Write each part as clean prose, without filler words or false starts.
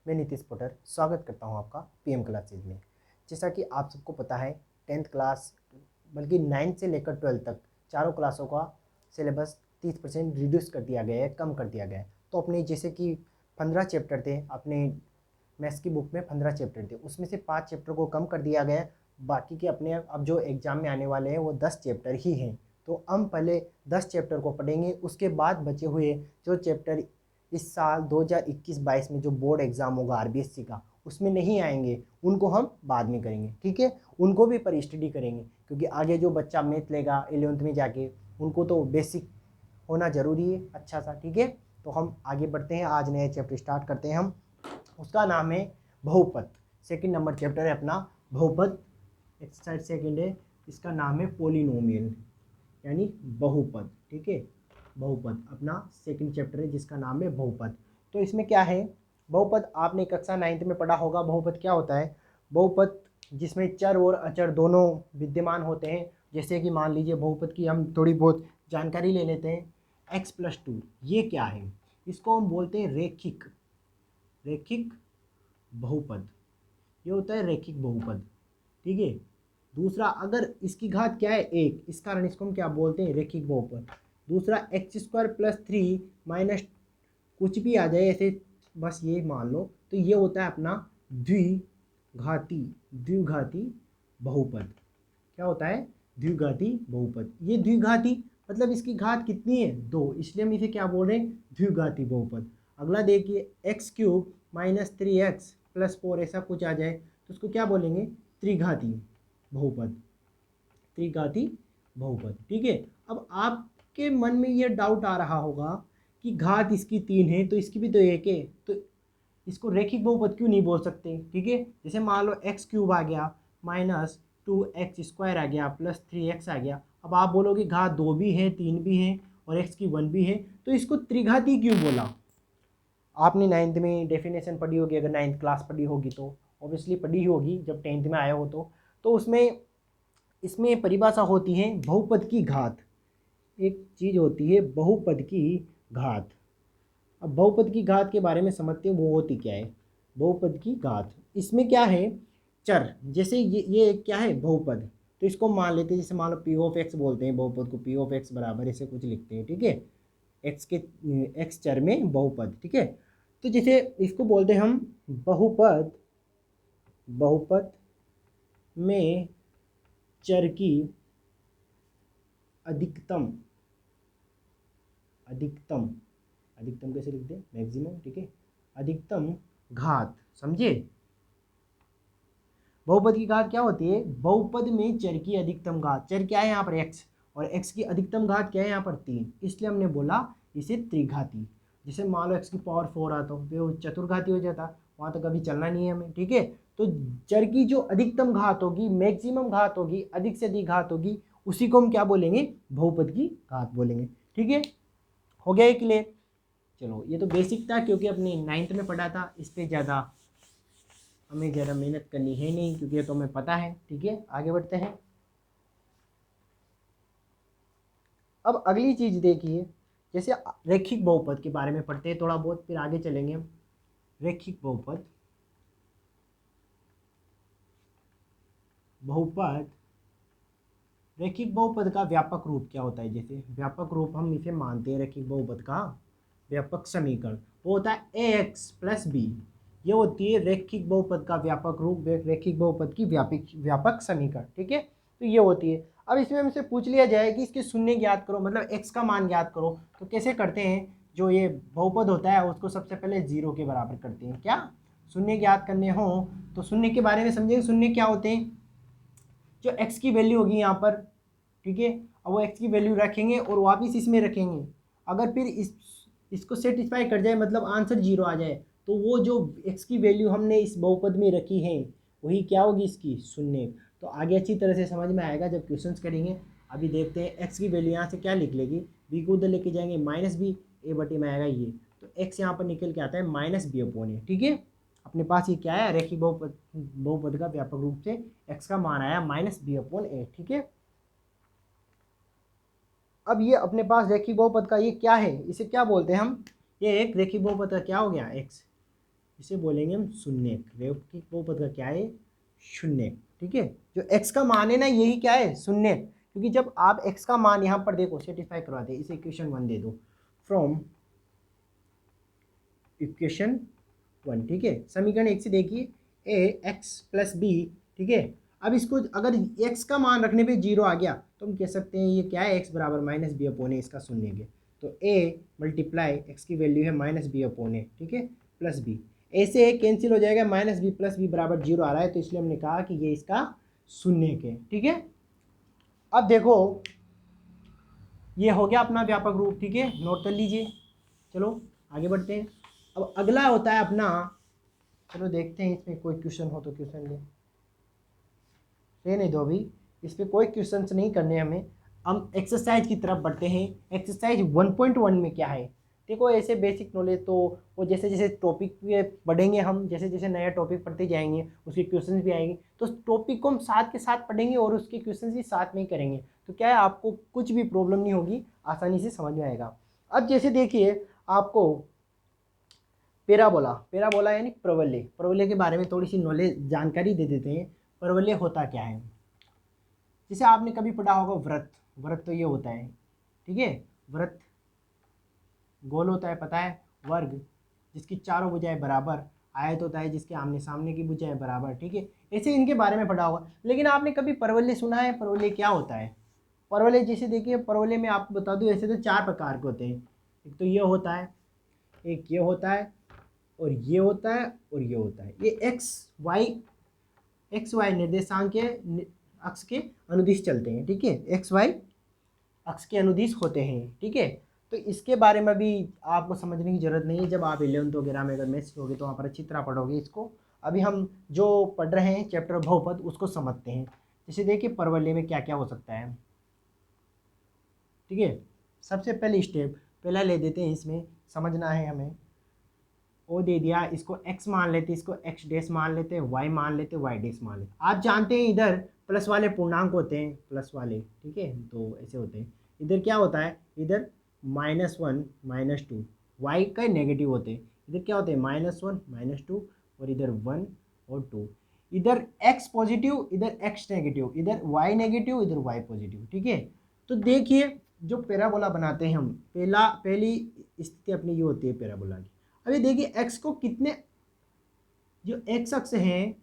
मैं नीतीश पोटर स्वागत करता हूं आपका पीएम क्लासेज में। जैसा कि आप सबको पता है 10th क्लास बल्कि 9th से लेकर 12th तक चारों क्लासों का सिलेबस 30% रिड्यूस कर दिया गया है, कम कर दिया गया है। तो अपने जैसे कि 15 चैप्टर थे, अपने मैथ्स की बुक में 15 चैप्टर थे, उसमें से 5 चैप्टर को कम कर दिया गया है। बाकी के अपने अब जो एग्ज़ाम में आने वाले हैं वो 10 चैप्टर ही हैं। तो हम पहले 10 चैप्टर को पढ़ेंगे, उसके बाद बचे हुए जो चैप्टर इस साल 2021-22 में जो बोर्ड एग्ज़ाम होगा आरबीएससी का, उसमें नहीं आएंगे, उनको हम बाद में करेंगे। ठीक है, उनको भी पर स्टडी करेंगे, क्योंकि आगे जो बच्चा मैथ लेगा 11th में जाके, उनको तो बेसिक होना ज़रूरी है अच्छा सा। ठीक है, तो हम आगे बढ़ते हैं, आज नया चैप्टर स्टार्ट करते हैं हम। उसका नाम है बहुपद। सेकंड नंबर चैप्टर है अपना बहुपद। एक्सरसाइज सेकंड है, इसका नाम है पोलिनोमियल यानी बहुपद। ठीक है, बहुपद अपना सेकंड चैप्टर है जिसका नाम है बहुपद। तो इसमें क्या है, बहुपद आपने कक्षा 9th में पढ़ा होगा। बहुपद क्या होता है? बहुपद जिसमें चर और अचर दोनों विद्यमान होते हैं। जैसे कि मान लीजिए बहुपद की हम थोड़ी बहुत जानकारी ले लेते हैं। x+2 ये क्या है? इसको हम बोलते हैं रेखिक बहुपद। ये होता है रेखिक बहुपद। ठीक है, दूसरा अगर इसकी घात क्या है 1, इस कारण इसको हम क्या बोलते हैं? रेखिक बहुपद। दूसरा x² + 3 माइनस कुछ भी आ जाए ऐसे, बस ये मान लो, तो ये होता है अपना द्विघाती बहुपद। क्या होता है? द्विघाती बहुपद। ये द्विघाती मतलब इसकी घात कितनी है? 2, इसलिए हम इसे क्या बोल रहे हैं? द्विघाती बहुपद। अगला देखिए x³ - 3x + 4 ऐसा कुछ आ जाए तो उसको क्या बोलेंगे? त्रिघाती बहुपद। त्रिघाती बहुपद। ठीक है, अब आपके मन में ये डाउट आ रहा होगा कि घात इसकी 3 है तो इसकी भी तो 1 है, तो इसको रेखिक बहुपद क्यों नहीं बोल सकते? ठीक है, जैसे मान लो x³ आ गया -2x² आ गया +3x आ गया। अब आप बोलोगे घात 2 भी है 3 भी है और x की 1 भी है, तो इसको त्रिघाती क्यों बोला? आपने 9th में डेफिनेशन पढ़ी होगी, अगर 9th क्लास पढ़ी होगी तो ऑब्वियसली पढ़ी ही होगी जब 10th में आया हो तो उसमें इसमें परिभाषा होती है बहुपद की घात। एक चीज़ होती है बहुपद की घात। अब बहुपद की घात के बारे में समझते हैं, वो होती क्या है बहुपद की घात। इसमें क्या है? चर। जैसे ये क्या है? बहुपद। तो इसको मान लेते हैं, जैसे मान लो p(x) बोलते हैं बहुपद को, p(x) बराबर ऐसे कुछ लिखते हैं। ठीक है, x चर में बहुपद। ठीक है, तो जैसे इसको बोलते हैं हम बहुपद में चर की अधिकतम कैसे लिखते हैं? मैक्सिमम। ठीक है, अधिकतम घात। समझे? बहुपद की घात क्या होती है? बहुपद में चर की अधिकतम घात। चर क्या है यहाँ पर? x, और x की अधिकतम घात क्या है यहाँ पर? 3, इसलिए हमने बोला इसे त्रिघाती। जैसे मान लो x की पावर 4 आता तो चतुर्घाती हो जाता, वहाँ तो कभी चलना नहीं है हमें। ठीक है, तो चर की जो अधिकतम घात होगी, मैक्सिमम घात होगी, अधिक से अधिक घात होगी, उसी को हम क्या बोलेंगे? बहुपद की घात बोलेंगे। ठीक है, हो गया ये क्लियर? चलो, ये तो बेसिक था क्योंकि अपने 9th में पढ़ा था, इस पर ज़्यादा हमें ज़्यादा मेहनत करनी है नहीं क्योंकि ये तो हमें पता है। ठीक है, आगे बढ़ते हैं। अब अगली चीज़ देखिए, जैसे रेखिक बहुपद के बारे में पढ़ते हैं थोड़ा बहुत, फिर आगे चलेंगे हम। रेखिक बहुपद रेखिक बहुपद का व्यापक रूप क्या होता है? जैसे व्यापक रूप हम इसे मानते हैं, रेखिक बहुपद का व्यापक समीकरण वो होता है ax + b। ये होती है रेखिक बहुपद का व्यापक रूप, रेखिक बहुपद की व्यापक समीकरण। ठीक है, तो ये होती है। अब इसमें हमसे पूछ लिया जाए कि इसके शून्य ज्ञात करो, मतलब x का मान ज्ञात करो, तो कैसे करते हैं? जो ये बहुपद होता है उसको सबसे पहले 0 के बराबर करते हैं। क्या शून्य ज्ञात करने हो तो शून्य के बारे में समझेंगे। शून्य क्या होते हैं? जो x की वैल्यू होगी यहाँ पर, ठीक है, अब वो x की वैल्यू रखेंगे और वापस इसमें रखेंगे। अगर फिर इसको सेटिस्फाई कर जाए, मतलब आंसर 0 आ जाए, तो वो जो x की वैल्यू हमने इस बहुपद में रखी है वही क्या होगी? इसकी शून्य। तो आगे अच्छी तरह से समझ में आएगा जब क्वेश्चंस करेंगे। अभी देखते हैं x की वैल्यू यहाँ से क्या लिख लेगी, b को उधर लेके जाएंगे -b, a/a में आएगा ये, तो x यहाँ पर निकल के आता है -b/a। ठीक है, अपने पास ये क्या है? रेखिक बहुपद का व्यापक रूप से x का मान आया -b/a। ठीक है, अब ये अपने पास रेखिक बहुपद का ये क्या है? इसे क्या बोलते हैं हम? ये एक रेखिक बहुपद का क्या हो गया? x। इसे बोलेंगे हम शून्य। रैखिक बहुपद का क्या है? शून्य। ठीक है, जो x का मान है ना यही क्या है? शून्य। क्योंकि जब आप x का मान यहाँ पर देखो, सेटिस्फाई करवा दे, इसे इक्वेशन 1 दे दो, फ्रॉम इक्वेशन 1। ठीक है, समीकरण 1 से देखिए ax+b। ठीक है, अब इसको अगर x का मान रखने पे 0 आ गया तो हम कह सकते हैं ये क्या है? x बराबर -b/a, इसका शून्य के। तो a मल्टीप्लाई x की वैल्यू है -b/a। ठीक है, प्लस b, ऐसे कैंसिल हो जाएगा, -b + b बराबर 0 आ रहा है, तो इसलिए हमने कहा कि ये इसका शून्य के। ठीक है, अब देखो ये हो गया अपना व्यापक रूप। ठीक है, नोट कर लीजिए। चलो आगे बढ़ते हैं। अब अगला होता है अपना, चलो देखते हैं इसमें कोई क्वेश्चन हो तो क्वेश्चन लेने दो। अभी इस पर कोई क्वेश्चंस नहीं करने हमें, हम एक्सरसाइज की तरफ बढ़ते हैं। एक्सरसाइज 1.1 में क्या है? देखो ऐसे बेसिक नॉलेज तो वो जैसे जैसे टॉपिक पढ़ेंगे हम, जैसे जैसे नया टॉपिक पढ़ते जाएंगे उसके क्वेश्चंस भी आएंगे, तो टॉपिक को हम साथ के साथ पढ़ेंगे और उसके क्वेश्चंस भी साथ में ही करेंगे, तो क्या है आपको कुछ भी प्रॉब्लम नहीं होगी, आसानी से समझ में आएगा। अब जैसे देखिए आपको पैराबोला यानी परवलय के बारे में थोड़ी सी नॉलेज जानकारी दे देते हैं। परवलय होता क्या है? जैसे आपने कभी पढ़ा होगा व्रत तो ये होता है। ठीक है, व्रत गोल होता है, पता है, वर्ग जिसकी चारों भुजाएं बराबर, आयत होता है जिसके आमने सामने की भुजाएं बराबर। ठीक है, ऐसे इनके बारे में पढ़ा होगा। लेकिन आपने कभी परवलय सुना है? परवलय क्या होता है? परवलय जैसे देखिए, परवलय में आपको बता दूं ऐसे तो 4 प्रकार के होते हैं। एक तो ये होता है, एक ये होता है, और ये होता है, और ये होता है। ये एक्स वाई निर्देशांक के अक्ष के अनुदिश चलते हैं। ठीक है, एक्स वाई अक्ष के अनुदिश होते हैं। ठीक है, तो इसके बारे में भी आपको समझने की जरूरत नहीं है। जब आप 11th वगैरह में अगर मैथ्स लोगे तो वहाँ पर अच्छी तरह पढ़ोगे इसको। अभी हम जो पढ़ रहे हैं चैप्टर बहुपद, उसको समझते हैं। जैसे देखिए परवलय में क्या क्या हो सकता है। ठीक है, सबसे पहले स्टेप पहला ले देते हैं, इसमें समझना है हमें। ओ दे दिया, इसको x मान लेते, इसको x डैश मान लेते, y मान लेते, y डैश मान लेते। आप जानते हैं इधर प्लस वाले पूर्णांक होते हैं, प्लस वाले। ठीक है, तो ऐसे होते हैं। इधर क्या होता है? इधर -1 -2 y का नेगेटिव होते हैं। इधर क्या होते हैं? -1 -2, और इधर 1 और 2। इधर x पॉजिटिव, इधर x नेगेटिव, इधर y नेगेटिव, इधर y पॉजिटिव। ठीक है, तो देखिए जो पैराबोला बनाते हैं हम, पहली स्थिति अपनी ये होती है पैराबोला की। अभी देखिए x को कितने, जो x अक्ष है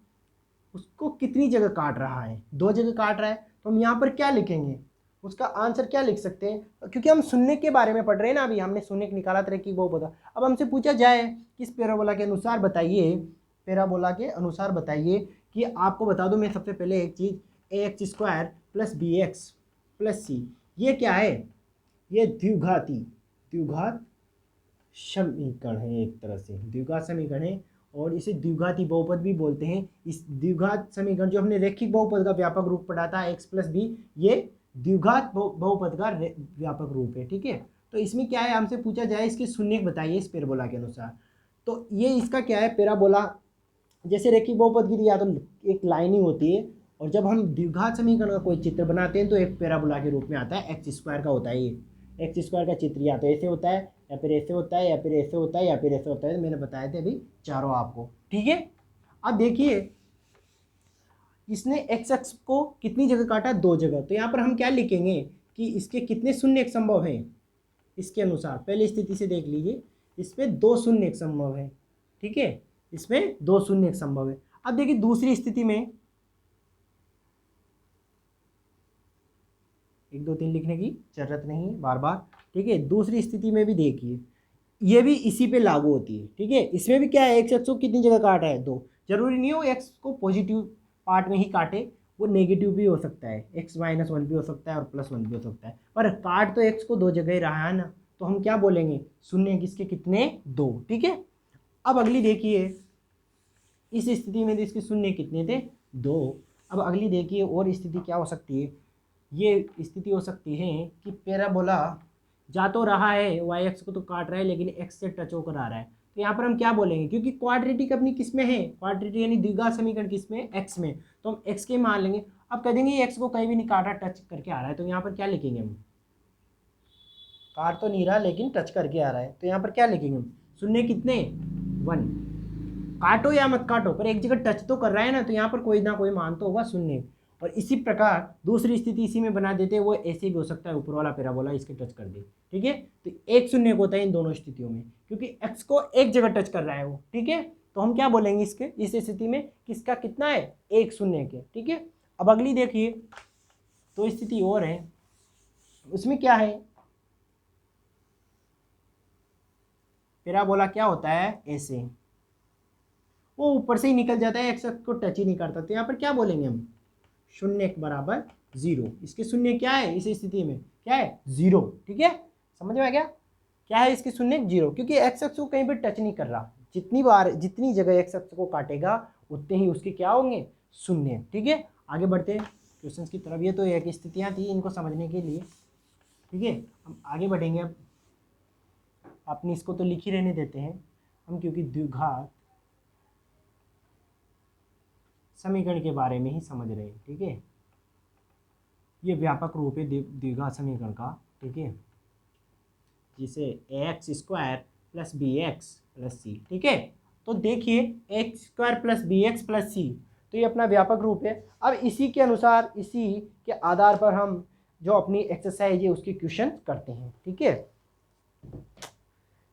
उसको कितनी जगह काट रहा है? 2 जगह काट रहा है। तो हम यहाँ पर क्या लिखेंगे? उसका आंसर क्या लिख सकते हैं? क्योंकि हम शून्य के बारे में पढ़ रहे हैं ना, अभी हमने शून्य निकाला था कि वो बता। अब हमसे पूछा जाए किस पैराबोला के अनुसार बताइए, पैराबोला के अनुसार बताइए कि आपको बता दूं मैं सबसे पहले एक चीज़, ax² + bx + c, ये क्या है? ये द्विघात समीकरण है, एक तरह से द्विघात समीकरण है, और इसे द्विघाती बहुपद भी बोलते हैं। इस द्विघात समीकरण जो हमने रैखिक बहुपद का व्यापक रूप पढ़ा था x+b, ये द्विघात बहुपद का व्यापक रूप है। ठीक है, तो इसमें क्या है, हमसे पूछा जाए इसके शून्य बताइए इस पैराबोला के अनुसार, तो ये इसका क्या है? पैराबोला जैसे रैखिक बहुपद की या तो एक लाइन ही होती है, और जब हम द्विघात समीकरण का कोई चित्र बनाते हैं तो एक पैराबोला के रूप में आता है, x² का होता है। ये x² का चित्र या तो ऐसे होता है, या फिर ऐसे होता है, या फिर ऐसे होता है, या फिर ऐसे होता है। मैंने बताए थे अभी चारों आपको। ठीक है, अब देखिए इसने एक्स अक्ष को कितनी जगह काटा? 2 जगह। तो यहाँ पर हम क्या लिखेंगे कि इसके कितने शून्य संभव हैं? इसके अनुसार पहली स्थिति से देख लीजिए, इसमें 2 शून्य संभव है। ठीक है, इसमें 2 शून्य संभव है। अब देखिए दूसरी स्थिति में 1 2 3 लिखने की जरूरत नहीं है बार बार। ठीक है, दूसरी स्थिति में भी देखिए, ये भी इसी पे लागू होती है। ठीक है, इसमें भी क्या है, एक्स को कितनी जगह काटा है? 2। जरूरी नहीं हो एक्स को पॉजिटिव पार्ट में ही काटे, वो नेगेटिव भी हो सकता है, x-1 भी हो सकता है और +1 भी हो सकता है, पर काट तो एक्स को 2 जगह ही रहा है ना, तो हम क्या बोलेंगे? शून्य किसके कितने? 2। ठीक है, अब अगली देखिए, इस स्थिति में इसके शून्य कितने थे? 2। अब अगली देखिए और स्थिति क्या हो सकती है? ये स्थिति हो सकती है कि पैराबोला जा तो रहा है, वाई एक्स को तो काट रहा है लेकिन एक्स से टच होकर आ रहा है, तो यहाँ पर हम क्या बोलेंगे? क्योंकि क्वाड्रेटिक अपनी किस में है? क्वाड्रेटिक यानी द्विघात समीकरण किस में? एक्स में, तो हम एक्स के मान लेंगे। अब कह देंगे एक्स को कहीं भी नहीं काटा, टच करके आ रहा है, तो यहाँ पर क्या लिखेंगे हम? काट तो नहीं रहा लेकिन टच करके आ रहा है, तो यहाँ पर क्या लिखेंगे हम? शून्य कितने? 1। काटो या मत काटो पर एक जगह टच तो कर रहा है ना, तो यहाँ पर कोई ना कोई मान तो होगा शून्य। और इसी प्रकार दूसरी स्थिति इसी में बना देते हैं, वो ऐसे भी हो सकता है ऊपर वाला पैराबोला इसके टच कर दे, ठीक है। तो एक शून्य होता है इन दोनों स्थितियों में, क्योंकि एक्स को एक जगह टच कर रहा है वो, ठीक है। तो हम क्या बोलेंगे इसके इस स्थिति में, किसका कितना है, एक शून्य के, ठीक है। अब अगली देखिए, तो स्थिति और है, उसमें क्या है, पैराबोला क्या होता है, ऐसे वो ऊपर से ही निकल जाता है, एक्स को टच ही नहीं करता। तो यहाँ पर क्या बोलेंगे हम, शून्य के बराबर जीरो। इसके शून्य क्या है इस स्थिति में, क्या है, जीरो, ठीक है। समझ में आ गया, क्या है इसके शून्य, जीरो, क्योंकि एक्स को कहीं पर टच नहीं कर रहा। जितनी बार जितनी जगह एक्स को काटेगा उतने ही उसके क्या होंगे, शून्य, ठीक है। आगे बढ़ते हैं क्वेश्चंस की तरफ। ये तो एक स्थितियाँ थी इनको समझने के लिए, ठीक है। हम आगे बढ़ेंगे अब, अपनी इसको तो लिख ही रहने देते हैं हम, क्योंकि द्विघात समीकरण के बारे में ही समझ रहे हैं, ठीक है। ये व्यापक रूप है द्विघात समीकरण का, ठीक है, जिसे x square plus b x plus c, ठीक है। तो देखिए x square plus b x plus c, तो ये अपना व्यापक रूप है। अब इसी के अनुसार, इसी के आधार पर हम जो अपनी एक्सरसाइज है उसके क्वेश्चन करते हैं, ठीक है।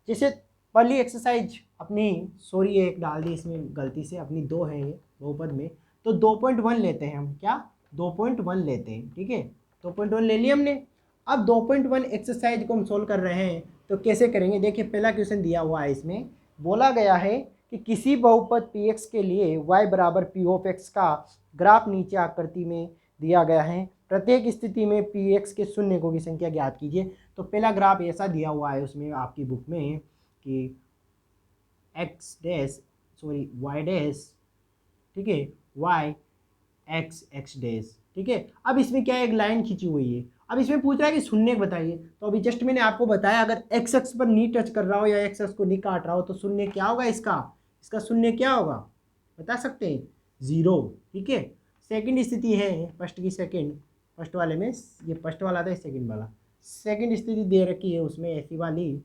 जैसे पहली एक्सरसाइज अपनी, सॉरी एक डाल दी इसमें गलती से, अपनी 2 है ये बहुपद में, तो 2.1 लेते हैं हम, क्या 2.1 लेते हैं, ठीक है। 2.1 ले लिया हमने। अब 2.1 एक्सरसाइज को हम सोल्व कर रहे हैं, तो कैसे करेंगे, देखिए पहला क्वेश्चन दिया हुआ है, इसमें बोला गया है कि किसी बहुपद px के लिए y बराबर p ऑफ x का ग्राफ नीचे आकृति में दिया गया है। प्रत्येक स्थिति में px के शून्यकों की संख्या ज्ञात कीजिए। तो पहला ग्राफ ऐसा दिया हुआ है उसमें आपकी बुक में कि y डैश, ठीक है, y x डैश, ठीक है। अब इसमें क्या है, एक लाइन खींची हुई है। अब इसमें पूछ रहा है कि शून्य बताइए। तो अभी जस्ट मैंने आपको बताया, अगर एक्स एक्स पर नहीं टच कर रहा हो या एक्स एक्स को नहीं काट रहा हो तो शून्य क्या होगा, इसका शून्य क्या होगा, बता सकते हैं, जीरो, ठीक है। सेकंड स्थिति है, फर्स्ट की सेकंड, फर्स्ट वाले में ये फर्स्ट वाला था, सेकंड वाला, सेकंड स्थिति दे रखी है उसमें ऐसी वाली,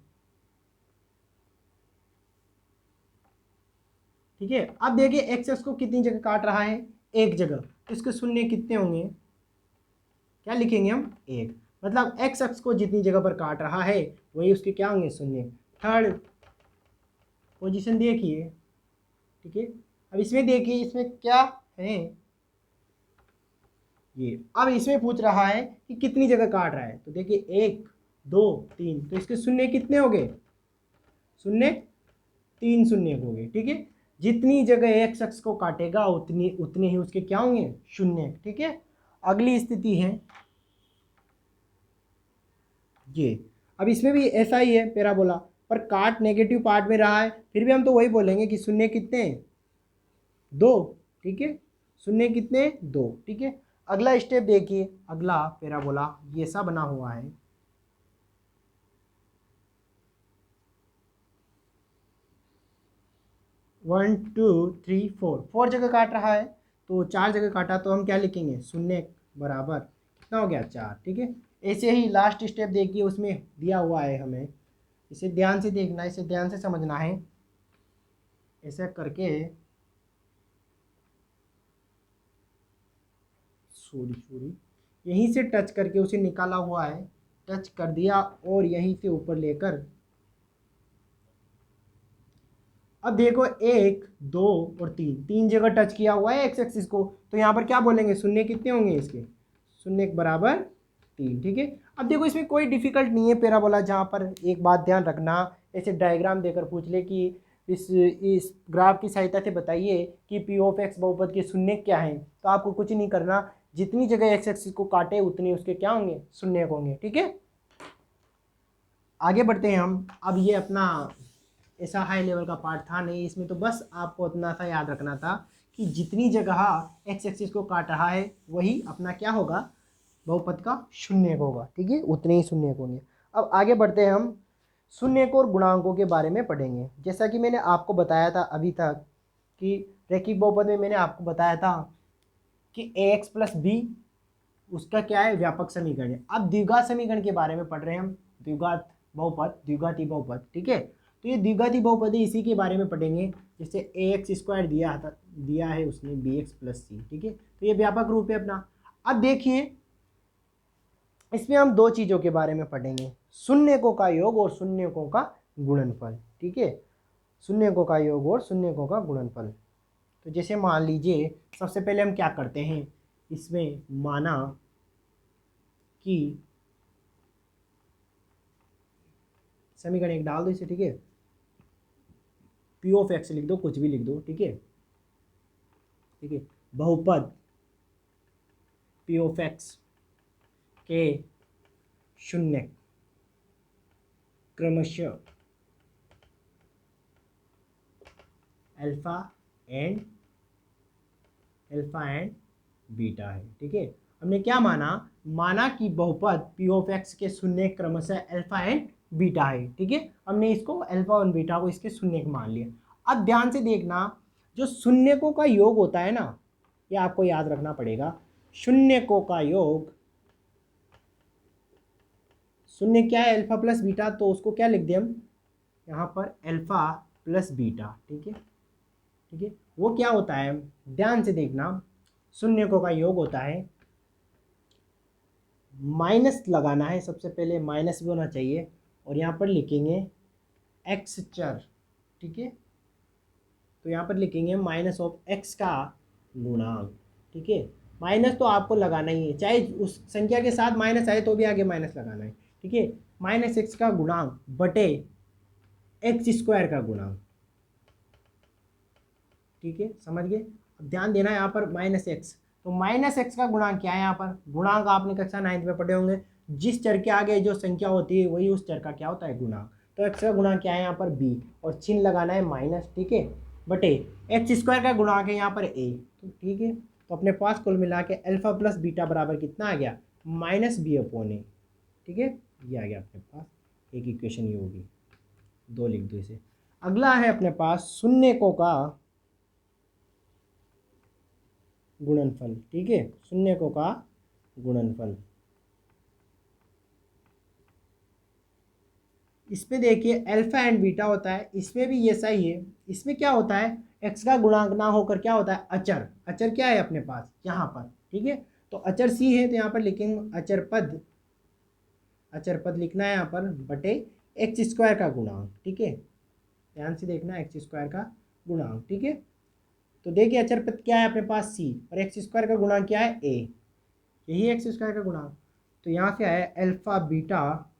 ठीक है। अब देखिए एक्स एक्स को कितनी जगह काट रहा है, एक जगह, तो इसके शून्य कितने होंगे, क्या लिखेंगे हम, एक। मतलब एक्स एक्स को जितनी जगह पर काट रहा है वही उसके क्या होंगे, शून्य। थर्ड पोजीशन देखिए, ठीक है। अब इसमें देखिए इसमें क्या है, ये अब इसमें पूछ रहा है कि कितनी जगह काट रहा है। तो देखिए 1 2 3, तो इसके शून्य कितने हो गए, शून्य 3 शून्य हो गए, ठीक है। जितनी जगह एक्स एक्स को काटेगा उतने ही उसके क्या होंगे, शून्य, ठीक है। अगली स्थिति है ये, अब इसमें भी ऐसा ही है पैराबोला, पर काट नेगेटिव पार्ट में रहा है, फिर भी हम तो वही बोलेंगे कि शून्य कितने हैं, 2, ठीक है। शून्य कितने, 2, ठीक है। अगला स्टेप देखिए, अगला पैराबोला ये सा बना हुआ है, वन टू थ्री फोर जगह काट रहा है, तो 4 जगह काटा, तो हम क्या लिखेंगे, शून्य बराबर कितना हो गया, 4, ठीक है। ऐसे ही लास्ट स्टेप देखिए, उसमें दिया हुआ है, हमें इसे ध्यान से देखना है, इसे ध्यान से समझना है, ऐसा करके, सॉरी यहीं से टच करके उसे निकाला हुआ है, टच कर दिया और यहीं से ऊपर लेकर, अब देखो 1 2 और 3 जगह टच किया हुआ है एक्स एक्सिस को, तो यहाँ पर क्या बोलेंगे, शून्य कितने होंगे इसके, शून्य के बराबर 3, ठीक है। अब देखो इसमें कोई डिफिकल्ट नहीं है पैराबोला, जहाँ पर एक बात ध्यान रखना, ऐसे डायग्राम देकर पूछ ले कि इस ग्राफ की सहायता से बताइए कि पी ऑफ एक्स बहुपद के शून्य क्या हैं, तो आपको कुछ नहीं करना, जितनी जगह एक्स एक्सिस को काटे उतने उसके क्या होंगे, शून्य होंगे, ठीक है। आगे बढ़ते हैं हम। अब ये अपना ऐसा हाई लेवल का पार्ट था नहीं, इसमें तो बस आपको इतना सा याद रखना था कि जितनी जगह एक्स एक्सिस को काट रहा है वही अपना क्या होगा, बहुपद का शून्य होगा, ठीक है, उतने ही शून्य होंगे। अब आगे बढ़ते हैं हम, शून्य और गुणांकों के बारे में पढ़ेंगे। जैसा कि मैंने आपको बताया था अभी तक कि रैखिक बहुपद में मैंने आपको बताया था कि ax प्लस बी उसका क्या है, व्यापक समीकरण है। अब द्विघात समीकरण के बारे में पढ़ रहे हैं हम, द्विघात बहुपद, द्विघाती बहुपद, ठीक है। तो ये द्विघाती बहुपद है, इसी के बारे में पढ़ेंगे। जैसे ए एक्स स्क्वायर दिया है उसने बी एक्स प्लस सी, ठीक है। तो ये व्यापक रूप है अपना। अब देखिए इसमें हम दो चीज़ों के बारे में पढ़ेंगे, शून्यकों का योग और शून्यकों का गुणनफल, ठीक है। शून्यकों का योग और शून्यकों का गुणनफल। तो जैसे मान लीजिए सबसे पहले हम क्या करते हैं, इसमें माना कि समीकरण एक डाल दो इसे, ठीक है। पी ऑफ एक्स लिख दो, कुछ भी लिख दो, ठीक है, ठीक है। बहुपद पी ऑफ एक्स के शून्य क्रमशः अल्फा एंड बीटा है, ठीक है। हमने क्या माना कि बहुपद पी ऑफ एक्स के शून्य क्रमशः अल्फा एंड बीटा है, ठीक है। हमने इसको अल्फा और बीटा को इसके शून्य मान लिया। अब ध्यान से देखना, जो शून्यकों का योग होता है ना, ये आपको याद रखना पड़ेगा। शून्यकों का योग, शून्य क्या है, अल्फा प्लस बीटा, तो उसको क्या लिख दें हम यहाँ पर, अल्फा प्लस बीटा, ठीक है, ठीक है। वो क्या होता है, ध्यान से देखना, शून्यकों का योग होता है, माइनस लगाना है, सबसे पहले माइनस भी होना चाहिए, और यहाँ पर लिखेंगे एक्स चर, ठीक है। तो यहाँ पर लिखेंगे माइनस ऑफ एक्स का गुणांक, ठीक है। माइनस तो आपको लगाना ही है, चाहे उस संख्या के साथ माइनस आए तो भी आगे माइनस लगाना है, ठीक है। माइनस एक्स का गुणांक बटे एक्स स्क्वायर का गुणांक, ठीक है, समझ गए। अब ध्यान देना यहाँ पर माइनस एक्स, तो माइनस एक्स का गुणांक क्या है, यहाँ पर गुणांक आपने कक्षा 9th में पढ़े होंगे, जिस चर के आगे जो संख्या होती है वही उस चर का क्या होता है, गुणांक। तो एक्स का गुणांक क्या है यहाँ पर बी, और चिन्ह लगाना है माइनस, ठीक है, बटे एक्स स्क्वायर का गुणांक है यहाँ पर ए, तो ठीक है। तो अपने पास कुल मिला के अल्फा प्लस बीटा बराबर कितना आ गया, माइनस बी अपॉन ए, ठीक है। ये आ गया अपने पास, एक इक्वेशन ये होगी, दो लिख दो इसे। अगला है अपने पास शून्यकों का गुणनफल, ठीक है, शून्यकों का गुणनफल। इसमें देखिए अल्फा एंड बीटा होता है, इसमें भी ये सही है। इसमें क्या होता है, एक्स का गुणांक ना होकर क्या होता है, अचर। अचर क्या है अपने पास यहाँ पर, ठीक है। तो अचर सी है, तो यहाँ पर लिखेंगे अचर पद लिखना है यहाँ पर, बटे एक्स स्क्वायर का गुणांक, ठीक है। ध्यान से देखना, एक्स स्क्वायर का गुणांक, ठीक है। तो देखिए अचर पद क्या है अपने पास सी, और एक्स स्क्वायर का गुणांक क्या है ए, यही एक्स स्क्वायर का गुणांक। तो यहाँ से आया अल्फा बीटा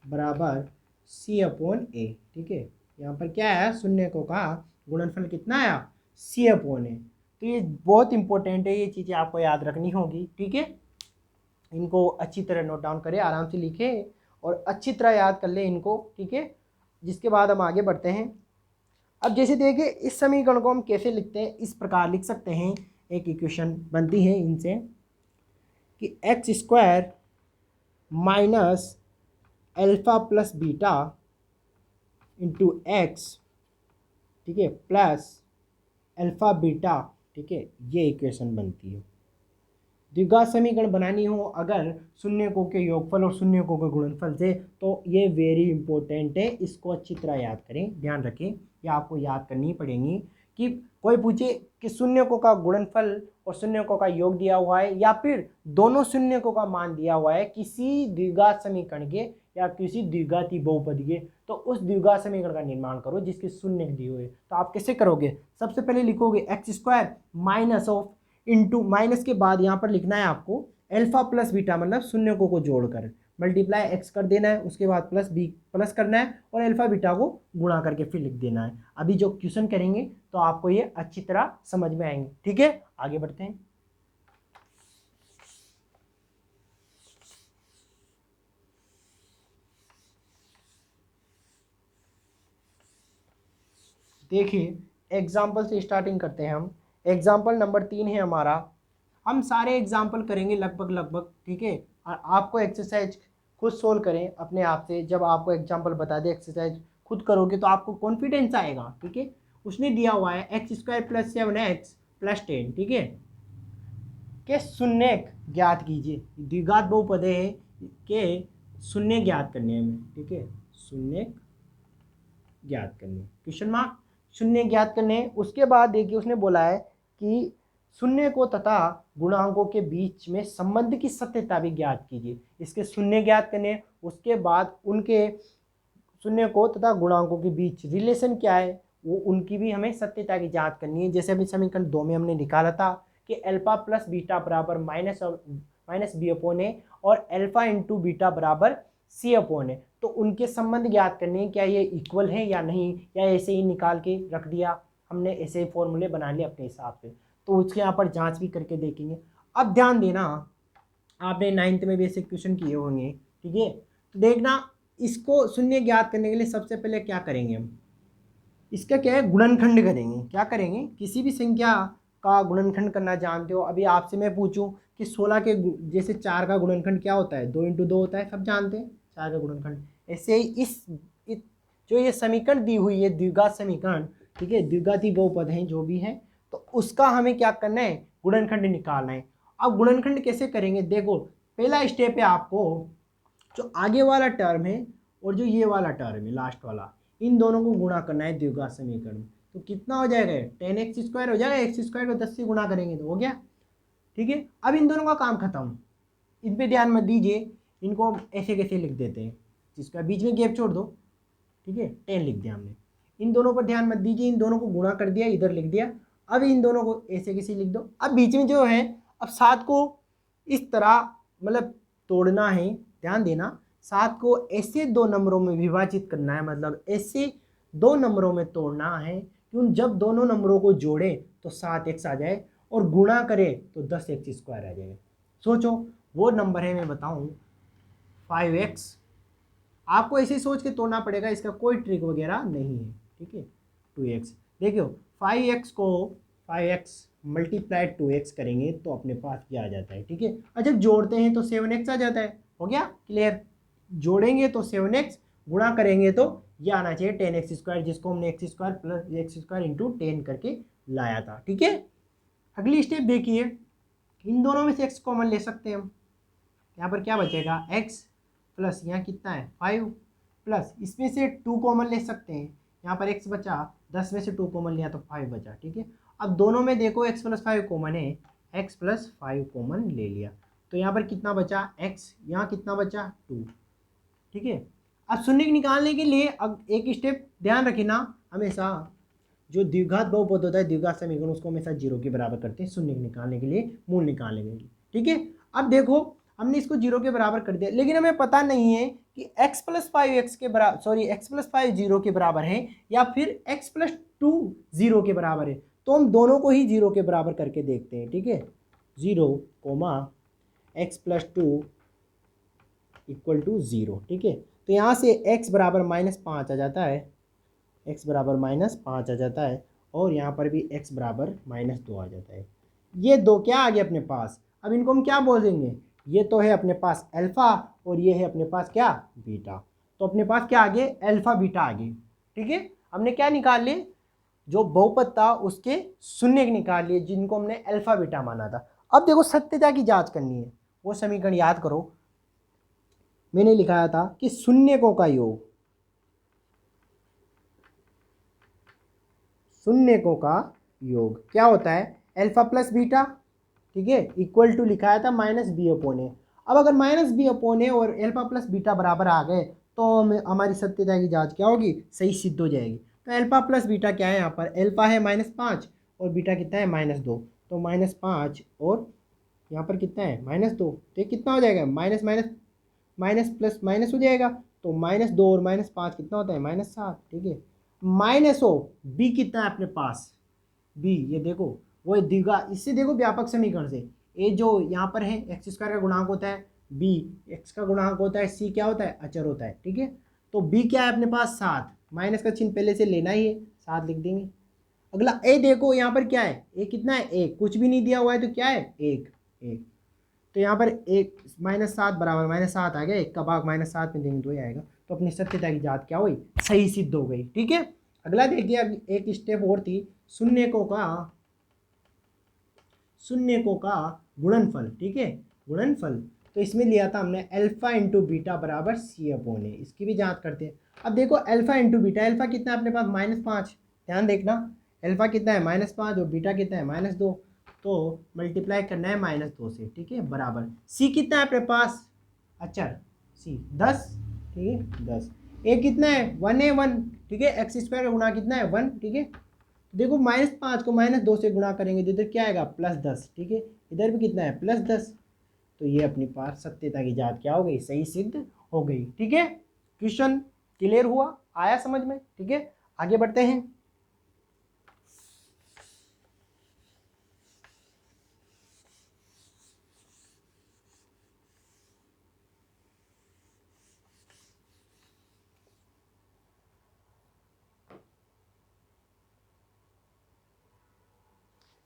बराबर सी अपॉन ए, ठीक है। यहाँ पर क्या आया, शून्यकों का गुणनफल कितना आया, सी अपॉन ए। तो ये बहुत इंपॉर्टेंट है, ये चीज़ें आपको याद रखनी होगी, ठीक है। इनको अच्छी तरह नोट डाउन करें, आराम से लिखें और अच्छी तरह याद कर लें इनको, ठीक है। जिसके बाद हम आगे बढ़ते हैं। अब जैसे देखिए इस समीकरण को हम कैसे लिखते हैं, इस प्रकार लिख सकते हैं, एक इक्वेशन बनती है इनसे कि x square minus alpha plus beta into x, ठीक है, प्लस अल्फा बीटा, ठीक है, ये इक्वेशन बनती है। द्विघात समीकरण बनानी हो अगर शून्यकों के योगफल और शून्यकों के गुणनफल से, तो ये वेरी इंपॉर्टेंट है, इसको अच्छी तरह याद करें, ध्यान रखें, ये आपको याद करनी पड़ेगी। कि कोई पूछे कि शून्यकों का गुणनफल और शून्यकों का योग दिया हुआ है, या फिर दोनों शून्यकों का मान दिया हुआ है किसी द्विघात समीकरण के या किसी द्विघाती बहुपद के, तो उस द्विघात समीकरण का निर्माण करो जिसके शून्य दिए हुए। तो आप कैसे करोगे, सबसे पहले लिखोगे x square minus of into, minus के बाद यहाँ पर लिखना है आपको अल्फा प्लस बीटा, मतलब शून्यकों को जोड़कर मल्टीप्लाई एक्स कर देना है, उसके बाद प्लस बी प्लस करना है और अल्फा बीटा को गुणा करके फिर लिख देना है। अभी जो क्वेश्चन करेंगे तो आपको ये अच्छी तरह समझ में आएंगे, ठीक है। आगे बढ़ते हैं। देखिए एग्जाम्पल से स्टार्टिंग करते हैं हम। एग्जाम्पल नंबर 3 है हमारा, हम सारे एग्जाम्पल करेंगे लगभग, ठीक है। और आपको एक्सरसाइज खुद सोल्व करें अपने आप से, जब आपको एग्जाम्पल बता दे एक्सरसाइज खुद करोगे तो आपको कॉन्फिडेंस आएगा, ठीक है। उसने दिया हुआ है x square plus 7x plus 10, ठीक है, के शून्य ज्ञात कीजिए। द्विघात बहुपद है के शून्य ज्ञात करने हैं हमें, ठीक है, शून्य ज्ञात करने, क्वेश्चन मार्क शून्य ज्ञात करने हैं। उसके बाद देखिए उसने बोला है कि शून्य को तथा गुणांकों के बीच में संबंध की सत्यता भी ज्ञात कीजिए। इसके शून्य ज्ञात करने, उसके बाद उनके शून्य को तथा गुणांकों के बीच रिलेशन क्या है वो उनकी भी हमें सत्यता की जांच करनी है। जैसे अभी समीकरण 2 में हमने निकाला था कि अल्फा प्लस बीटा बराबर माइनस बी अपॉन ए और अल्फा इंटू बीटा बराबर सी अपॉन ए, तो उनके संबंध ज्ञात करने हैं, क्या ये इक्वल है या नहीं, या ऐसे ही निकाल के रख दिया हमने, ऐसे ही फॉर्मूले बना लिए अपने हिसाब से, तो उसके यहाँ पर जांच भी करके देखेंगे। अब ध्यान देना, आपने 9th में भी ऐसे क्वेश्चन किए होंगे, ठीक है, तो देखना इसको शून्य ज्ञात करने के लिए सबसे पहले क्या करेंगे हम, इसका क्या है गुणनखंड करेंगे। क्या करेंगे, किसी भी संख्या का गुणनखंड करना जानते हो। अभी आपसे मैं पूछूं कि 16 के जैसे 4 का गुणनखंड क्या होता है, 2 × 2 होता है, सब जानते हैं 4 का गुणनखंड। ऐसे ही इस जो ये समीकरण दी हुई है द्विघात समीकरण, ठीक है, द्विघाती बहुपद हैं जो भी है, तो उसका हमें क्या करना है, गुणनखंड निकालना है। अब गुणनखंड कैसे करेंगे, देखो पहला स्टेप है आपको जो आगे वाला टर्म है और जो ये वाला टर्म है लास्ट वाला, इन दोनों को गुणा करना है द्विघात समीकरण में। तो कितना हो जाएगा, 10x² हो जाएगा, x² को 10 से गुणा करेंगे तो हो गया, ठीक है। अब इन दोनों का काम खत्म, इन पे ध्यान मत दीजिए, इनको हम ऐसे कैसे लिख देते हैं, जिसका बीच में गैप छोड़ दो, ठीक है, 10 लिख दिया हमने। इन दोनों पर ध्यान मत दीजिए, इन दोनों को गुणा कर दिया, इधर लिख दिया। अब इन दोनों को ऐसे कैसे लिख दो, अब बीच में जो है, अब 7 को इस तरह मतलब तोड़ना है, ध्यान देना, 7 को ऐसे 2 नंबरों में विभाजित करना है, मतलब ऐसे 2 नंबरों में तोड़ना है कि उन जब दोनों नंबरों को जोड़े तो 7x आ जाए और गुणा करे तो 10x² आ जाएगा। सोचो वो नंबर है, मैं बताऊं 5x, आपको ऐसे सोच के तोड़ना पड़ेगा, इसका कोई ट्रिक वगैरह नहीं है, ठीक है। 2x देखियो, 5x मल्टीप्लाइड 2x करेंगे तो अपने पास क्या आ जाता है, ठीक है। और जब जोड़ते हैं तो 7x आ जाता है, हो गया क्लियर। जोड़ेंगे तो 7x, गुणा करेंगे तो ये आना चाहिए 10x², जिसको हमने x² प्लस x² इंटू 10 करके लाया था, ठीक है। अगली स्टेप देखिए, इन दोनों में से x कॉमन ले सकते हैं हम, यहाँ पर क्या बचेगा x प्लस यहाँ कितना है 5 प्लस इसमें से 2 कॉमन ले सकते हैं, यहाँ पर x बचा, 10 में से 2 कॉमन लिया तो 5 बचा, ठीक है। अब दोनों में देखो x + 5 कॉमन है, x + 5 कॉमन ले लिया, तो यहाँ पर कितना बचा x, यहाँ कितना बचा 2, ठीक है। अब शून्य निकालने के लिए अब एक स्टेप ध्यान रखना, हमेशा जो द्विघात बहुपद होता है द्विघात समीकरण, उसको हमेशा 0 के बराबर करते हैं शून्य निकालने के लिए, मूल निकालने के लिए, ठीक है। अब देखो हमने इसको 0 के बराबर कर दिया, लेकिन हमें पता नहीं है कि x + 5 x के बराबर, सॉरी x + 5 0 के बराबर है या फिर x + 2 0 के बराबर है, तो हम दोनों को ही 0 के बराबर करके देखते हैं, ठीक है। 0, x + 2 = 0, ठीक है। तो यहाँ से x बराबर -5 आ जाता है, x बराबर -5 आ जाता है, और यहाँ पर भी x बराबर -2 आ जाता है। ये दो क्या आ गए अपने पास, अब इनको हम क्या बोल देंगे, ये तो है अपने पास अल्फ़ा और ये है अपने पास क्या बीटा, तो अपने पास क्या आ गए अल्फ़ा बीटा आ गए, ठीक है। हमने क्या निकाल लिए, जो बहुपद था उसके शून्य निकाल लिए, जिनको हमने अल्फ़ा बीटा माना था। अब देखो सत्यता की जांच करनी है, वो समीकरण याद करो, मैंने लिखाया था कि शून्यकों का योग, शून्यकों का योग क्या होता है, अल्फा प्लस बीटा, ठीक है, इक्वल टू लिखाया था -b/a। अब अगर -b/a और अल्फा प्लस बीटा बराबर आ गए तो हमारी सत्यता की जांच क्या होगी, सही सिद्ध हो जाएगी। तो अल्फा प्लस बीटा क्या है, यहाँ पर अल्फा है -5 और बीटा कितना है -2, तो -5 और यहाँ पर कितना है -2, तो ये कितना हो जाएगा, minus minus minus plus minus हो जाएगा, तो -2 और -5 कितना होता है -7, ठीक है। माइनस हो बी कितना है अपने पास, बी ये देखो वो द्विघा, इससे देखो व्यापक समीकरण से, ए जो यहाँ पर है x² का गुणांक होता है, बी x का गुणांक होता है, सी क्या होता है अचर होता है, ठीक है। तो बी क्या है अपने पास 7, माइनस का चिन्ह पहले से लेना ही है, 7 लिख देंगे। अगला ए देखो यहाँ पर क्या है, ए कितना है 1, कुछ भी नहीं दिया हुआ है तो क्या है 1, तो यहाँ पर 1 -7 बराबर -7 आ गया, 1 का भाग -7 में देंगे तो ही आएगा, तो अपनी सत्यता की जांच क्या हुई, सही सिद्ध हो गई, ठीक है। अगला देखिए, एक स्टेप और थी, शून्यकों का गुणनफल, ठीक है, गुणनफल। तो इसमें लिया था हमने अल्फा इंटू बीटा बराबर c/a, इसकी भी जांच करते हैं। अब देखो अल्फा इंटू बीटा, अल्फा कितना है अपने पास -5, ध्यान देखना, अल्फा कितना है -5 और बीटा कितना है -2, तो मल्टीप्लाई करना है -2 से, ठीक है, बराबर सी कितना है अपने पास अचर सी 10, ठीक है 10, ए कितना है 1 है 1, ठीक है, एक्स स्क्वायर का गुणा कितना है 1, ठीक है, देखो -5 को -2 से गुणा करेंगे तो इधर क्या आएगा +10, ठीक है, इधर भी कितना है +10, तो ये अपनी पास सत्यता की जांच क्या हो गई, सही सिद्ध हो गई, ठीक है। क्वेश्चन क्लियर हुआ, आया समझ में, ठीक है, आगे बढ़ते हैं।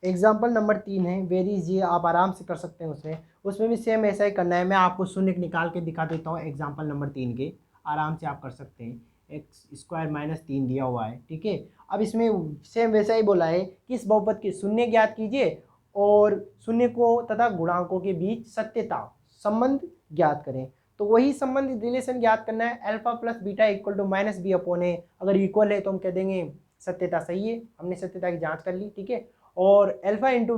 एग्जाम्पल नंबर 3 है, वेरी इजी, आप आराम से कर सकते हैं उसमें, उसमें भी सेम ऐसा ही करना है। मैं आपको शून्य निकाल के दिखा देता हूँ एग्जाम्पल नंबर 3 के, आराम से आप कर सकते हैं। x² -3 दिया हुआ है, ठीक है। अब इसमें सेम वैसा ही बोला है कि इस बहुपद के शून्य ज्ञात कीजिए और शून्य को तथा गुणांकों के बीच सत्यता संबंध ज्ञात करें। तो वही संबंध रिलेशन ज्ञात करना है, alpha plus beta equal to -b/a। अगर इक्वल है तो हम कह देंगे सत्यता सही है, हमने सत्यता की जांच कर ली, ठीक है। और alpha into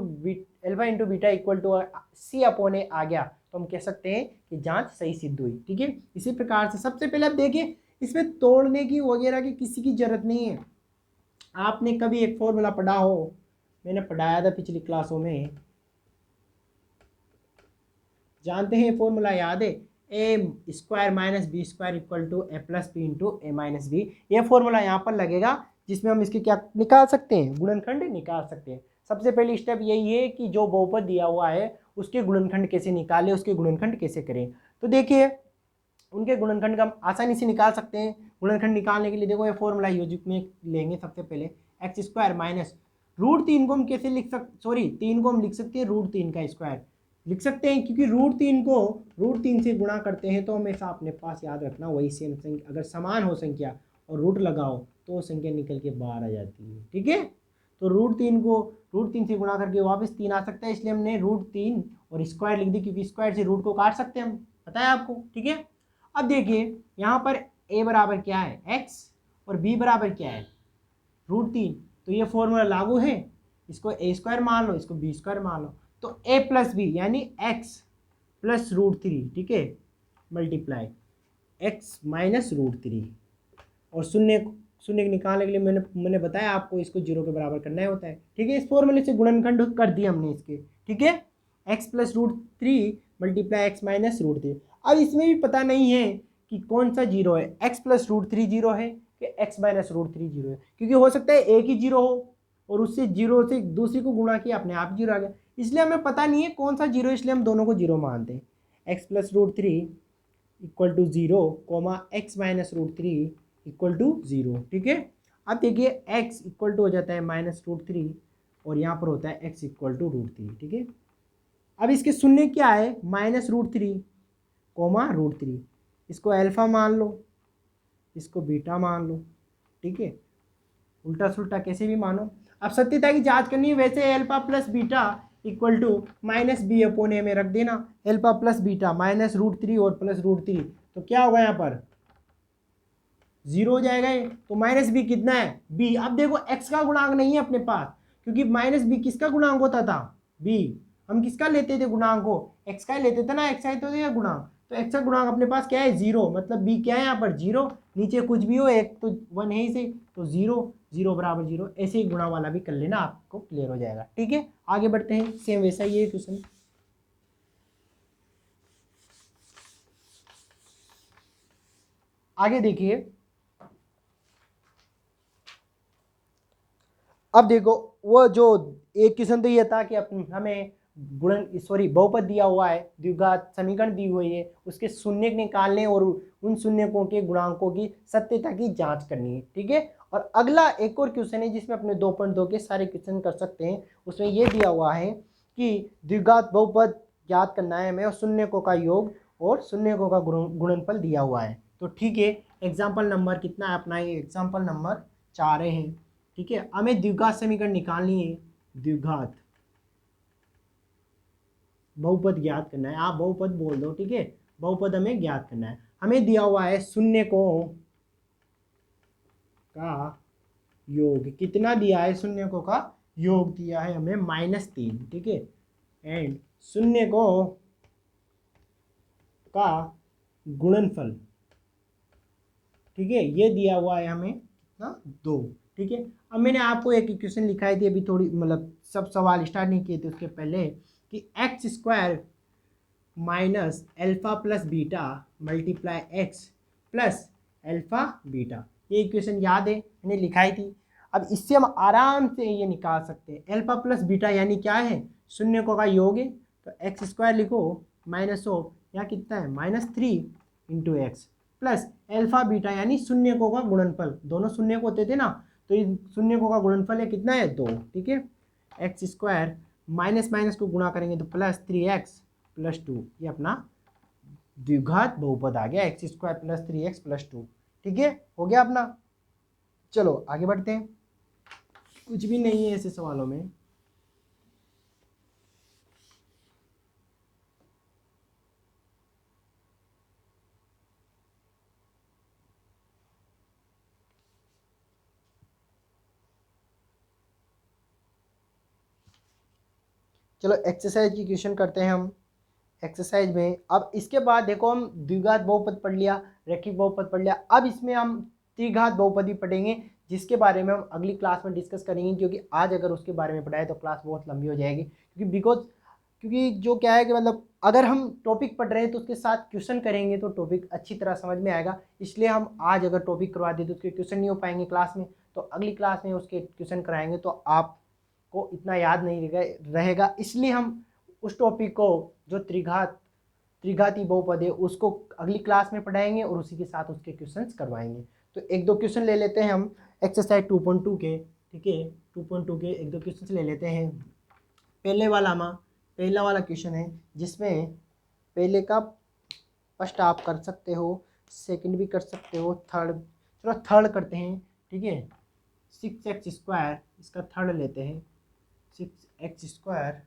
beta equal to c/a आ गया तो हम कह सकते हैं कि जांच सही सिद्ध हुई, ठीक है। इसी प्रकार से सबसे पहले आप देखिए, इसमें तोड़ने की वगैरह की किसी की जरूरत नहीं है। आपने कभी एक फॉर्मूला पढ़ा हो, मैंने पढ़ाया था पिछली क्लासों में, जानते हैं फॉर्मूला याद है, a² - b² equal to a+b into a-b। ये फॉर्मूला यहाँ पर लगेगा जिसमें हम इसके क्या निकाल सकते हैं, गुणनखंड निकाल सकते हैं। सबसे पहली स्टेप यही है कि जो बहुपद दिया हुआ है उसके गुणनखंड कैसे निकालें, उसके गुणनखंड कैसे करें। तो देखिए उनके गुणनखंड का हम आसानी से निकाल सकते हैं। गुणनखंड निकालने के लिए देखो ये फॉर्मूला यूज में लेंगे। सबसे पहले x² माइनस √3 को हम कैसे लिख सकते, सॉरी 3 को हम लिख सकते हैं √3 का स्क्वायर लिख सकते हैं, क्योंकि √3 को √3 से गुणा करते हैं तो हमेशा अपने पास याद रखना वही सेम संख्या, अगर समान हो संख्या और रूट लगाओ तो संख्या निकल के बाहर आ जाती है, ठीक है। तो √3 को √3 से गुणा करके वापस 3 आ सकता है, इसलिए हमने √3 और स्क्वायर लिख दी, क्योंकि स्क्वायर से रूट को काट सकते हैं हम, पता है आपको, ठीक है। अब देखिए यहाँ पर a बराबर क्या है x और b बराबर क्या है √3, तो ये फॉर्मूला लागू है। इसको a² मान लो, इसको b² मान लो, तो a + b यानी x + √3, ठीक है, मल्टीप्लाई x - √3। और शून्य शून्य निकालने के लिए मैंने बताया आपको इसको 0 के बराबर करना होता है, ठीक है। इस फॉर्मूले से गुणनखंड कर दिए हमने इसके, ठीक है, x + √3 मल्टीप्लाई x - √3। अब इसमें भी पता नहीं है कि कौन सा 0 है, x + √3 0 है कि x - √3 0 है, क्योंकि हो सकता है एक ही 0 हो और उससे 0 से दूसरी को गुणा किया अपने आप 0 आ गया, इसलिए हमें पता नहीं है कौन सा 0, इसलिए हम दोनों को 0 मानते हैं। x + √3 equal to 0, x - √3 equal to 0, ठीक है। अब देखिए x इक्वल टू हो जाता है -√3 और यहाँ पर होता है x इक्वल टू √3, ठीक है। अब इसके शून्य क्या है -√3, √3, इसको अल्फा मान लो, इसको बीटा मान लो, ठीक है, उल्टा सुल्टा कैसे भी मानो। अब सत्यता की जांच करनी है, वैसे alpha plus beta equal to -b/a में रख देना, अल्फा प्लस बीटा -√3 और +√3, तो क्या होगा यहाँ पर 0 हो जाएगा ये, तो -b कितना है b। अब देखो x का गुणांक नहीं है अपने पास, क्योंकि -b किसका गुणांक होता था b, हम किसका लेते थे गुणांक को, x का लेते थे ना, x का तो ये गुणांक, तो x का गुणांक अपने पास क्या है 0, मतलब b क्या है यहाँ पर 0, नीचे कुछ भी हो एक तो 1 है इसे, तो 0 0 बराबर 0, ऐसे ही गुणा वाला भी कर लेना, आपको क्लियर हो जाएगा, ठीक है। आगे बढ़ते हैं, सेम वैसा ही है क्वेश्चन। आगे देखिए, अब देखो वो जो एक क्वेश्चन तो ये था कि हमें बहुपद दिया हुआ है, द्विघात समीकरण दी हुई है, उसके शून्य निकालने और उन शून्यकों के गुणांकों की सत्यता की जांच करनी है, ठीक है। और अगला एक और क्वेश्चन है जिसमें अपने 2.2 के सारे क्वेश्चन कर सकते हैं। उसमें ये दिया हुआ है कि द्विघात बहुपद ज्ञात करना है हमें और शून्यकों का योग और शून्यकों का गुणनफल दिया हुआ है। तो ठीक है, एग्जाम्पल नंबर कितना है अपना, ये एग्जाम्पल नंबर 4 है, ठीक है। हमें द्विघात समीकरण निकालनी है, द्विघात बहुपद ज्ञात करना है, आप बहुपद बोल दो, ठीक है, बहुपद हमें ज्ञात करना है। हमें दिया हुआ है शून्यकों का योग कितना दिया है, शून्यकों का योग दिया है हमें -3, ठीक है। एंड शून्यकों का गुणनफल, ठीक है, ये दिया हुआ है हमें कितना, 2, ठीक है। अब मैंने आपको एक इक्वेशन लिखाई थी अभी, थोड़ी मतलब सब सवाल स्टार्ट नहीं किए थे उसके पहले, कि x² minus alpha plus beta multiply x plus alpha beta, ये इक्वेशन याद है, मैंने लिखाई थी। अब इससे हम आराम से ये निकाल सकते हैं, अल्फा प्लस बीटा यानी क्या है, शून्यकों का योग है, तो x² लिखो माइनस ऑफ, यहाँ कितना है -3 into x plus alpha beta यानी शून्यकों का गुणनफल, दोनों शून्यक होते थे ना, तो इन शून्यकों का गुणनफल है कितना है, 2, ठीक है। x² माइनस माइनस को गुणा करेंगे तो +3x + 2, ये अपना द्विघात बहुपद आ गया, x² + 3x + 2, ठीक है, हो गया अपना। चलो आगे बढ़ते हैं, कुछ भी नहीं है ऐसे सवालों में। चलो एक्सरसाइज की क्वेश्चन करते हैं हम। एक्सरसाइज में अब इसके बाद देखो, हम द्विघात बहुपद पढ़ लिया, रैखिक बहुपद पढ़ लिया, अब इसमें हम त्रिघात बहुपद भी पढ़ेंगे, जिसके बारे में हम अगली क्लास में डिस्कस करेंगे, क्योंकि आज अगर उसके बारे में पढ़ाए तो क्लास बहुत लंबी हो जाएगी, क्योंकि जो क्या है कि मतलब अगर हम टॉपिक पढ़ रहे हैं तो उसके साथ क्वेश्चन करेंगे तो टॉपिक अच्छी तरह समझ में आएगा। इसलिए हम आज अगर टॉपिक करवा दें तो उसके क्वेश्चन नहीं हो पाएंगे क्लास में, तो अगली क्लास में उसके क्वेश्चन कराएंगे तो आपको इतना याद नहीं रहेगा। इसलिए हम उस टॉपिक को, जो त्रिघाती बहुपद है, उसको अगली क्लास में पढ़ाएंगे और उसी के साथ उसके क्वेश्चंस करवाएंगे। तो एक दो क्वेश्चन ले लेते हैं हम एक्सरसाइज 2.2 के, ठीक है, 2.2 के एक दो क्वेश्चन ले लेते हैं। पहला वाला क्वेश्चन है, जिसमें पहले का फर्स्ट आप कर सकते हो, सेकंड भी कर सकते हो, थर्ड, चलो थर्ड करते हैं, ठीक है। 6x², इसका थर्ड लेते हैं, 6x²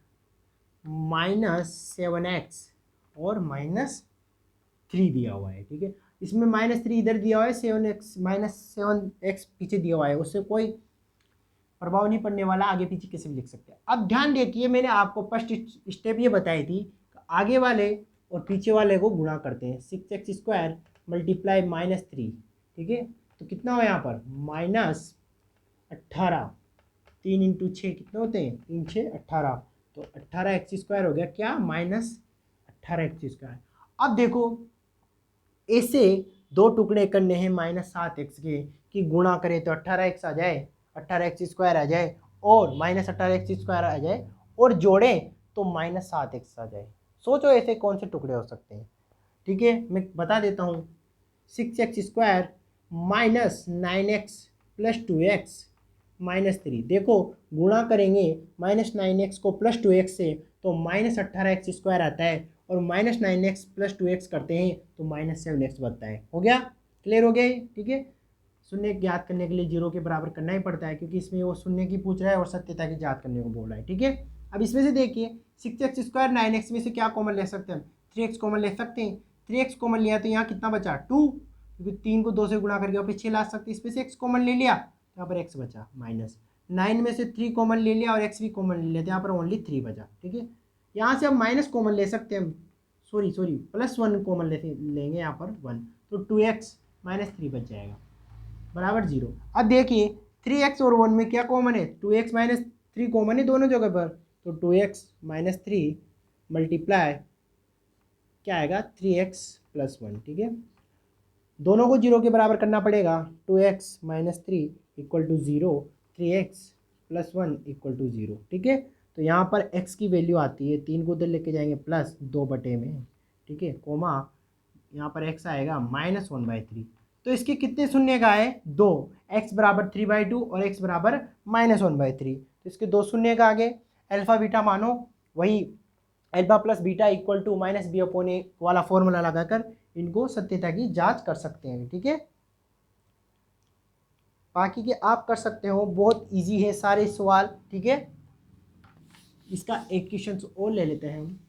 -7x और -3 दिया हुआ है, ठीक है। इसमें -3 इधर दिया हुआ है, 7x पीछे दिया हुआ है, उससे कोई प्रभाव नहीं पड़ने वाला, आगे पीछे कैसे भी लिख सकते हैं। अब ध्यान देखिए, मैंने आपको फर्स्ट स्टेप ये बताई थी, आगे वाले और पीछे वाले को गुणा करते हैं, 6x² मल्टीप्लाई -3, ठीक है, तो कितना हो यहाँ पर -18, 3 × 6 कितने होते हैं, 3 × 6 18, तो 18x² हो गया क्या, -18x²। अब देखो, ऐसे दो टुकड़े करने हैं -7x के, कि गुणा करें तो 18x आ जाए, 18x² आ जाए, और -18x² आ जाए, और जोड़ें तो -7x आ जाए। सोचो ऐसे कौन से टुकड़े हो सकते हैं, ठीक है, मैं बता देता हूँ। 6x² -9x + 2x -3, देखो गुणा करेंगे -9x को +2x से तो -18x² आता है, और -9x + 2x करते हैं तो -7x बनता है। हो गया, क्लियर हो गया ये, ठीक है। शून्य ज्ञात करने के लिए 0 के बराबर करना ही पड़ता है, क्योंकि इसमें वो शून्य की पूछ रहा है और सत्यता की ज्ञात करने को बोल रहा है, ठीक है। अब इसमें से देखिए, 6x² 9x में से क्या कॉमन ले सकते हैं हम, 3x कॉमन ले सकते हैं, 3x कॉमन लिया तो यहाँ कितना बचा, 2, क्योंकि 3 को 2 से गुणा करके वापस 6 ला सकते हैं, इसमें से x कॉमन ले लिया, यहाँ पर x बचा -9 में से 3 कॉमन ले लिया और x भी कॉमन ले लिया, तो यहाँ पर ओनली 3 बचा, ठीक है। यहाँ से हम माइनस कॉमन ले सकते हैं, सॉरी +1 कॉमन लेंगे यहाँ पर 1, तो 2x -3 बच जाएगा बराबर 0। अब देखिए 3x और 1 में क्या कॉमन है, 2x -3 कॉमन है दोनों जगह पर, तो 2x -3 मल्टीप्लाई क्या आएगा, 3x + 1, ठीक है। दोनों को 0 के बराबर करना पड़ेगा, 2x -3 = 0, 3x + 1 = 0, ठीक है। तो यहाँ पर x की वैल्यू आती है, 3 को उधर लेके जाएंगे +2 में, ठीक है, कोमा यहाँ पर x आएगा -1/3। तो इसके कितने शून्य का है, 2, x = 3/2 और x = -1/3, तो इसके 2 शून्य का आगे अल्फा बीटा मानो, वही अल्फा प्लस बीटा = -b/a वाला फॉर्मूला लगाकर इनको सत्यता की जांच कर सकते हैं, ठीक है। बाकी के आप कर सकते हो, बहुत इजी है सारे सवाल, ठीक है। इसका एक क्वेश्चन और ले लेते हैं हम।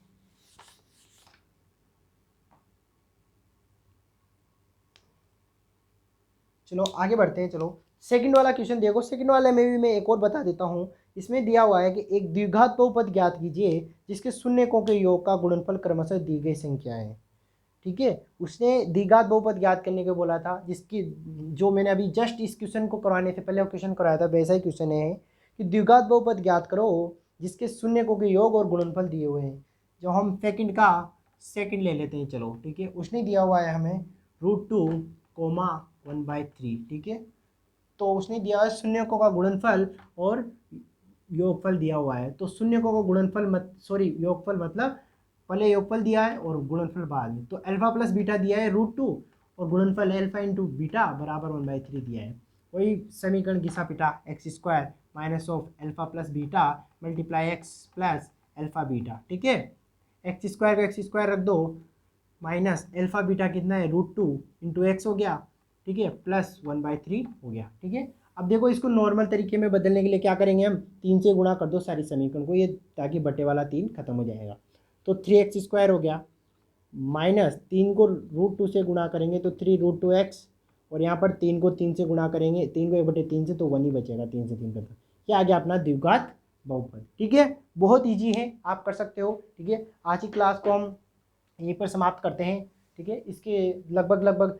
चलो आगे बढ़ते हैं, चलो सेकंड वाला क्वेश्चन देखो, सेकंड वाले में भी मैं एक और बता देता हूँ। इसमें दिया हुआ है कि एक द्विघात बहुपद ज्ञात कीजिए जिसके शून्यकों के योग का गुणनफल क्रमशः दी गई संख्या है। ठीक है, उसने द्विघात बहुपद ज्ञात करने को बोला था, जिसकी जो मैंने अभी जस्ट इस क्वेश्चन को करवाने से पहले क्वेश्चन कराया था वैसा ही क्वेश्चन है कि द्विघात बहुपद ज्ञात करो जिसके शून्यकों के योग और गुणनफल दिए हुए हैं। जो हम सेकंड ले लेते हैं, चलो ठीक है। उसने दिया हुआ है हमें √2, 1/3। ठीक है, तो उसने दिया है शून्यकों का गुणनफल और योगफल दिया हुआ है। तो शून्यकों का गुणनफल योगफल मतलब पहले योगफल दिया है और गुणनफल बाद में। तो अल्फा प्लस बीटा दिया है √2 और गुणनफल अल्फा इंटू बीटा बराबर 1/3 दिया है। वही समीकरण घिसा पिटा, x² minus of alpha plus beta multiply x plus alpha beta. ठीक है, x² को x² रख दो, माइनस अल्फा बीटा कितना है √2 इंटू एक्स हो गया। ठीक है, प्लस 1/3 हो गया। ठीक है, अब देखो इसको नॉर्मल तरीके में बदलने के लिए क्या करेंगे हम, 3 से गुणा कर दो सारी समीकरण को, ये ताकि बटे वाला 3 खत्म हो जाएगा। तो 3x² हो गया, माइनस 3 को √2 से गुणा करेंगे तो 3√2x, और यहाँ पर 3 को 3 से गुणा करेंगे, 3 को 1/3 से, तो 1 ही बचेगा, 3 से 3 करके। ये आ गया अपना द्विघात बहुपद। ठीक है, बहुत ईजी है, आप कर सकते हो। ठीक है, आज की क्लास को हम यहीं पर समाप्त करते हैं। ठीक है, इसके लगभग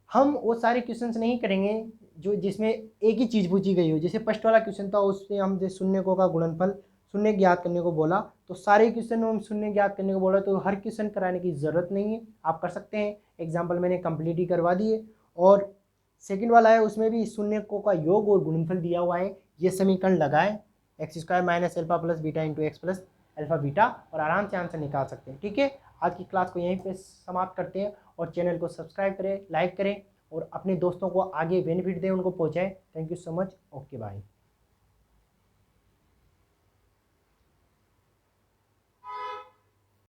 हम वो सारे क्वेश्चंस नहीं करेंगे जो जिसमें एक ही चीज़ पूछी गई हो। जैसे फर्स्ट वाला क्वेश्चन था उसमें हम जैसे शून्यकों का गुणनफल शून्य ज्ञात करने को बोला, तो सारे क्वेश्चन में हम शून्य ज्ञात करने को बोला, तो हर क्वेश्चन कराने की ज़रूरत नहीं है, आप कर सकते हैं। एग्जाम्पल मैंने कंप्लीट ही करवा दिए। और सेकंड वाला है उसमें भी शून्यकों का योग और गुणनफल दिया हुआ है, ये समीकरण लगाएं, x² minus alpha plus beta into x plus alpha beta, और आराम से आंसर निकाल सकते हैं। ठीक है, आज की क्लास को यहीं पे समाप्त करते हैं, और चैनल को सब्सक्राइब करें, लाइक करें, और अपने दोस्तों को आगे बेनिफिट दें, उनको पहुंचाएं। Thank you so much, okay bye.